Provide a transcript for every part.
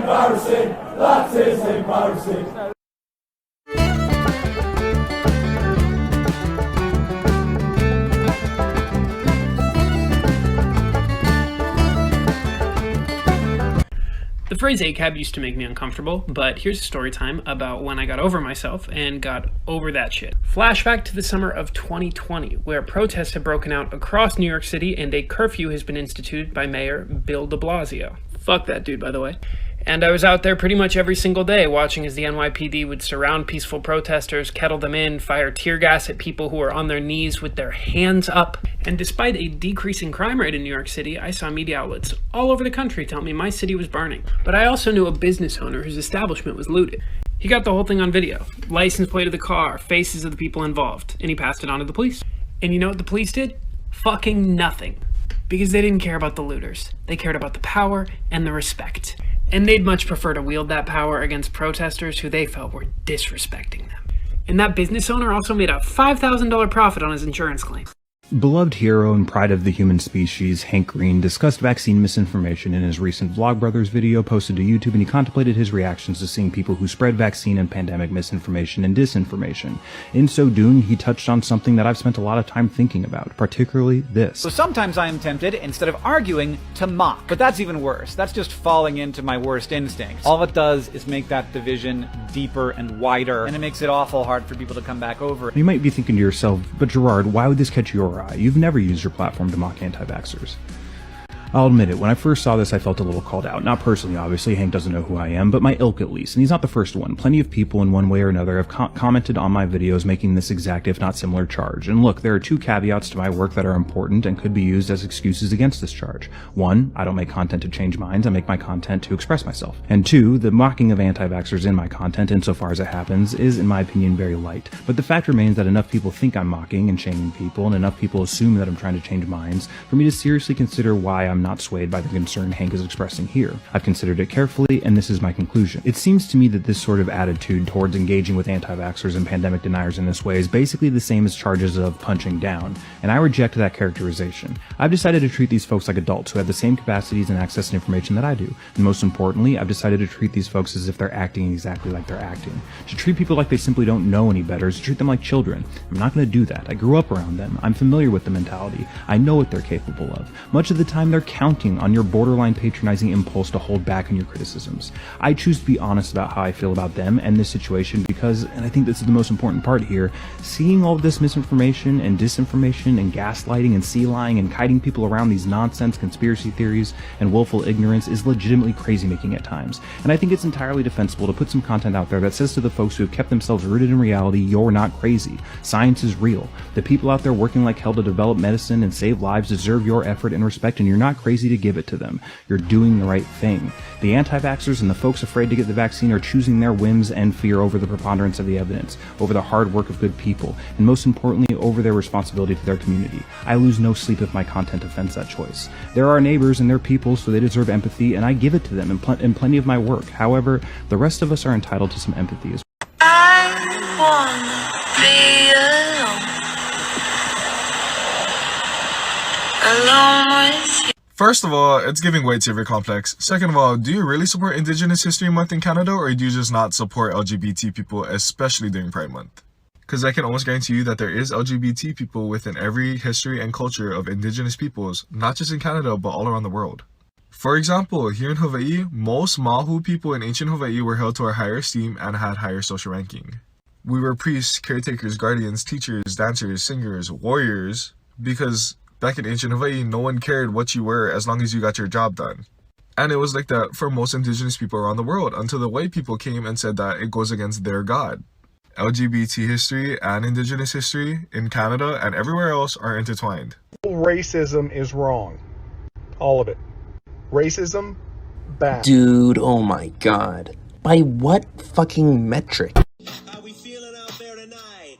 embarrassing. That is embarrassing. The phrase ACAB used to make me uncomfortable, but here's a story time about when I got over myself and got over that shit. Flashback to the summer of 2020, where protests have broken out across New York City and a curfew has been instituted by Mayor Bill de Blasio. Fuck that dude, by the way. And I was out there pretty much every single day watching as the NYPD would surround peaceful protesters, kettle them in, fire tear gas at people who were on their knees with their hands up. And despite a decreasing crime rate in New York City, I saw media outlets all over the country tell me my city was burning. But I also knew a business owner whose establishment was looted. He got the whole thing on video. License plate of the car, faces of the people involved, and he passed it on to the police. And you know what the police did? Fucking nothing. Because they didn't care about the looters. They cared about the power and the respect. And they'd much prefer to wield that power against protesters who they felt were disrespecting them. And that business owner also made a $5,000 profit on his insurance claim. Beloved hero and pride of the human species, Hank Green, discussed vaccine misinformation in his recent Vlogbrothers video posted to YouTube, and he contemplated his reactions to seeing people who spread vaccine and pandemic misinformation and disinformation. In so doing, he touched on something that I've spent a lot of time thinking about, particularly this. So sometimes I am tempted, instead of arguing, to mock. But that's even worse. That's just falling into my worst instincts. All it does is make that division deeper and wider, and it makes it awful hard for people to come back over. You might be thinking to yourself, but Gerard, why would this catch your eye? You've never used your platform to mock anti-vaxxers. I'll admit it, when I first saw this I felt a little called out. Not personally, obviously, Hank doesn't know who I am, but my ilk at least, and he's not the first one. Plenty of people in one way or another have commented on my videos making this exact, if not similar, charge. And look, there are two caveats to my work that are important and could be used as excuses against this charge. One, I don't make content to change minds, I make my content to express myself. And two, the mocking of anti-vaxxers in my content, insofar as it happens, is, in my opinion, very light. But the fact remains that enough people think I'm mocking and shaming people, and enough people assume that I'm trying to change minds, for me to seriously consider why I'm not swayed by the concern Hank is expressing here. I've considered it carefully, and this is my conclusion. It seems to me that this sort of attitude towards engaging with anti-vaxxers and pandemic deniers in this way is basically the same as charges of punching down, and I reject that characterization. I've decided to treat these folks like adults who have the same capacities and access to information that I do, and most importantly, I've decided to treat these folks as if they're acting exactly like they're acting. To treat people like they simply don't know any better is to treat them like children. I'm not going to do that. I grew up around them. I'm familiar with the mentality. I know what they're capable of. Much of the time, they're counting on your borderline patronizing impulse to hold back on your criticisms. I choose to be honest about how I feel about them and this situation because, and I think this is the most important part here, seeing all of this misinformation and disinformation and gaslighting and sea lying and kiting people around these nonsense conspiracy theories and willful ignorance is legitimately crazy making at times. And I think it's entirely defensible to put some content out there that says to the folks who have kept themselves rooted in reality, you're not crazy. Science is real. The people out there working like hell to develop medicine and save lives deserve your effort and respect, and you're not crazy to give it to them. You're doing the right thing. The anti-vaxxers and the folks afraid to get the vaccine are choosing their whims and fear over the preponderance of the evidence, over the hard work of good people, and most importantly, over their responsibility to their community. I lose no sleep if my content offends that choice. There are neighbors and they're people, so they deserve empathy, and I give it to them in plenty of my work. However, the rest of us are entitled to some empathy as well. I wanna be alone with you. First of all, it's giving way too complex. Second of all, do you really support Indigenous History Month in Canada, or do you just not support LGBT people, especially during Pride Month? Because I can almost guarantee you that there is LGBT people within every history and culture of Indigenous peoples, not just in Canada, but all around the world. For example, here in Hawaii, most Mahu people in ancient Hawaii were held to a higher esteem and had higher social ranking. We were priests, caretakers, guardians, teachers, dancers, singers, warriors, because back in ancient Hawaii, no one cared what you were as long as you got your job done. And it was like that for most Indigenous people around the world until the white people came and said that it goes against their God. LGBT history and Indigenous history in Canada and everywhere else are intertwined. Racism is wrong. All of it. Racism, bad. Dude, oh my god. By what fucking metric? How we feeling out there tonight?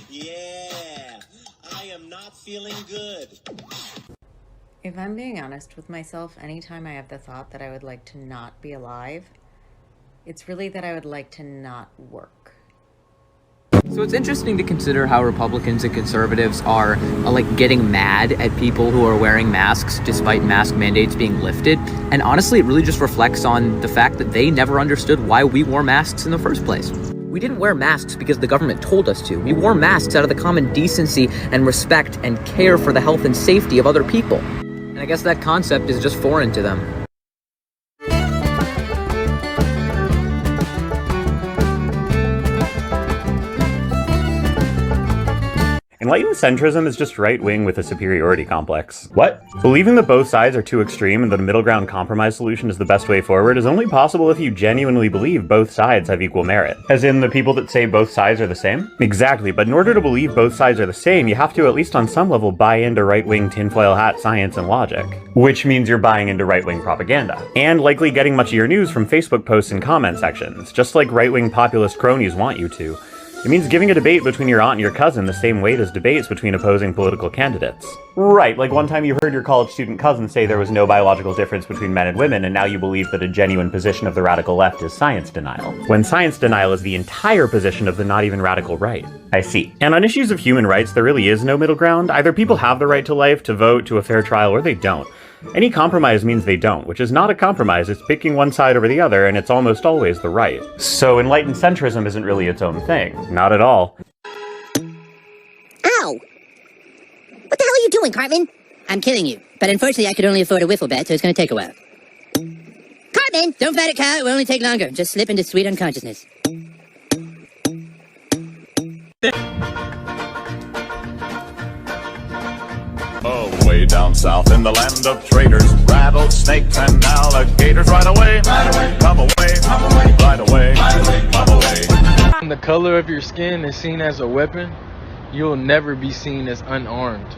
Yeah, I am not feeling good. If I'm being honest with myself, anytime I have the thought that I would like to not be alive, it's really that I would like to not work. So it's interesting to consider how Republicans and conservatives are like getting mad at people who are wearing masks despite mask mandates being lifted. And honestly, it really just reflects on the fact that they never understood why we wore masks in the first place. We didn't wear masks because the government told us to. We wore masks out of the common decency and respect and care for the health and safety of other people. And I guess that concept is just foreign to them. Enlightened centrism is just right-wing with a superiority complex. What? Believing that both sides are too extreme and that a middle ground compromise solution is the best way forward is only possible if you genuinely believe both sides have equal merit. As in the people that say both sides are the same? Exactly, but in order to believe both sides are the same, you have to at least on some level buy into right-wing tinfoil hat science and logic. Which means you're buying into right-wing propaganda. And likely getting much of your news from Facebook posts and comment sections, just like right-wing populist cronies want you to. It means giving a debate between your aunt and your cousin the same weight as debates between opposing political candidates. Right, like one time you heard your college student cousin say there was no biological difference between men and women, and now you believe that a genuine position of the radical left is science denial. When science denial is the entire position of the not even radical right. I see. And on issues of human rights, there really is no middle ground. Either people have the right to life, to vote, to a fair trial, or they don't. Any compromise means they don't, which is not a compromise, it's picking one side over the other, and it's almost always the right. So enlightened centrism isn't really its own thing. Not at all. Ow! What the hell are you doing, Cartman? I'm killing you, but unfortunately I could only afford a wiffle bat, so it's gonna take a while. Cartman! Don't fight it, cow, it will only take longer. Just slip into sweet unconsciousness. Oh, way down south in the land of traders, rattlesnakes and alligators. Right away, come away, right away, come away. When the color of your skin is seen as a weapon, you'll never be seen as unarmed.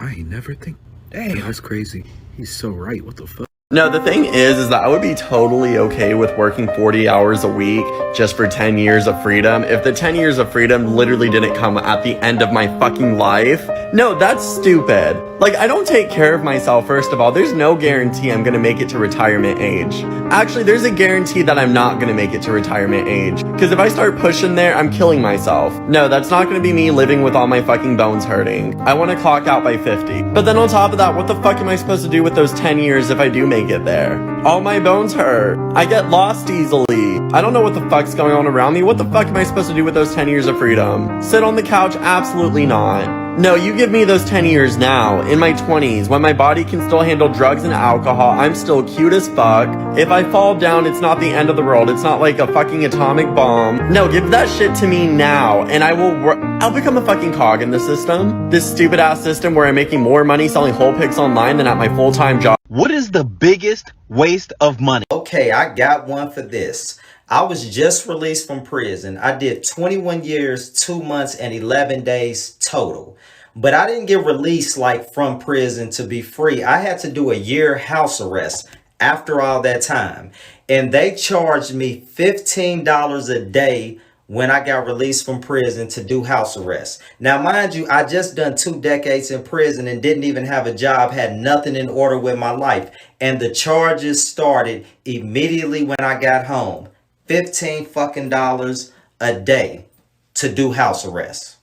I never think. Dang, that's crazy. He's so right. What the fuck? No, the thing is that I would be totally okay with working 40 hours a week just for 10 years of freedom if the 10 years of freedom literally didn't come at the end of my fucking life. No, that's stupid. Like, I don't take care of myself, first of all. There's no guarantee I'm gonna make it to retirement age. Actually, there's a guarantee that I'm not gonna make it to retirement age. Because if I start pushing there, I'm killing myself. No, that's not gonna be me living with all my fucking bones hurting. I wanna clock out by 50. But then on top of that, what the fuck am I supposed to do with those 10 years if I do make it there? All my bones hurt. I get lost easily. I don't know what the fuck's going on around me. What the fuck am I supposed to do with those 10 years of freedom? Sit on the couch? Absolutely not. No, you give me those 10 years now, in my 20s, when my body can still handle drugs and alcohol, I'm still cute as fuck. If I fall down, it's not the end of the world. It's not like a fucking atomic bomb. No, give that shit to me now, and I'll become a fucking cog in the system. This stupid ass system where I'm making more money selling whole pics online than at my full-time job. What is the biggest waste of money? Okay, I got one for this. I was just released from prison. I did 21 years, 2 months, and 11 days total. But I didn't get released like from prison to be free. I had to do a year house arrest after all that time. And they charged me $15 a day when I got released from prison to do house arrest. Now, mind you, I just done 2 decades in prison and didn't even have a job, had nothing in order with my life. And the charges started immediately when I got home. $15 fucking a day to do house arrest.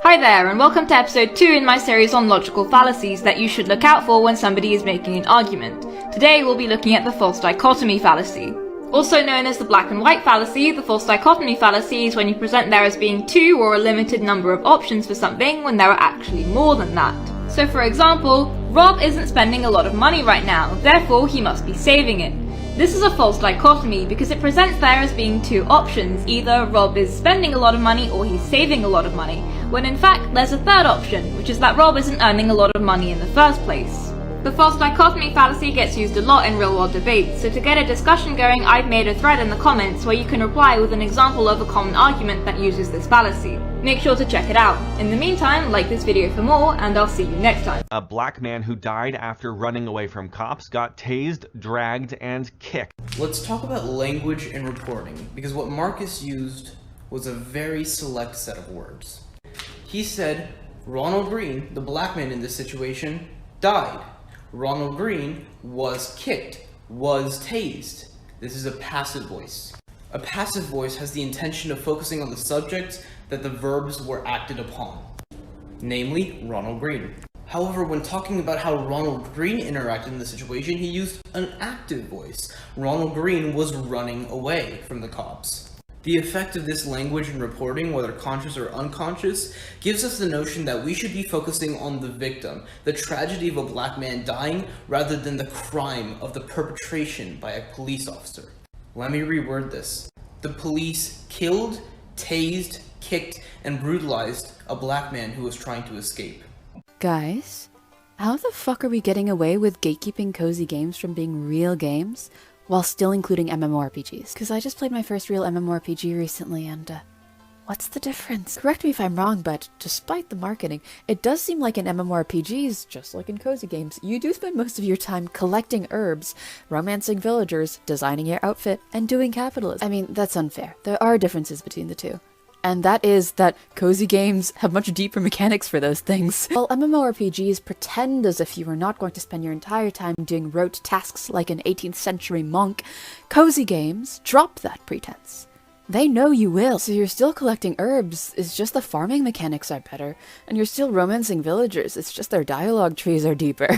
Hi there, and welcome to episode 2 in my series on logical fallacies that you should look out for when somebody is making an argument. Today we'll be looking at the false dichotomy fallacy. Also known as the black and white fallacy, the false dichotomy fallacy is when you present there as being 2 or a limited number of options for something when there are actually more than that. So for example, Rob isn't spending a lot of money right now, therefore he must be saving it. This is a false dichotomy because it presents there as being 2 options, either Rob is spending a lot of money or he's saving a lot of money, when in fact there's a third option, which is that Rob isn't earning a lot of money in the first place. The false dichotomy fallacy gets used a lot in real world debates, so to get a discussion going I've made a thread in the comments where you can reply with an example of a common argument that uses this fallacy. Make sure to check it out. In the meantime, like this video for more, and I'll see you next time. A black man who died after running away from cops got tased, dragged, and kicked. Let's talk about language and reporting, because what Marcus used was a very select set of words. He said, Ronald Green, the black man in this situation, died. Ronald Green was kicked, was tased. This is a passive voice. A passive voice has the intention of focusing on the subject that the verbs were acted upon, namely Ronald Green. However, when talking about how Ronald Green interacted in the situation, he used an active voice. Ronald Green was running away from the cops. The effect of this language in reporting, whether conscious or unconscious, gives us the notion that we should be focusing on the victim, the tragedy of a black man dying, rather than the crime of the perpetration by a police officer. Let me reword this. The police killed, tased, kicked, and brutalized a black man who was trying to escape. Guys, how the fuck are we getting away with gatekeeping cozy games from being real games while still including MMORPGs? Because I just played my first real MMORPG recently and, what's the difference? Correct me if I'm wrong, but despite the marketing, it does seem like in MMORPGs, just like in cozy games, you do spend most of your time collecting herbs, romancing villagers, designing your outfit, and doing capitalism. I mean, that's unfair. There are differences between the two. And that is that cozy games have much deeper mechanics for those things. While MMORPGs pretend as if you are not going to spend your entire time doing rote tasks like an 18th century monk, cozy games drop that pretense. They know you will. So you're still collecting herbs, it's just the farming mechanics are better, and you're still romancing villagers, it's just their dialogue trees are deeper.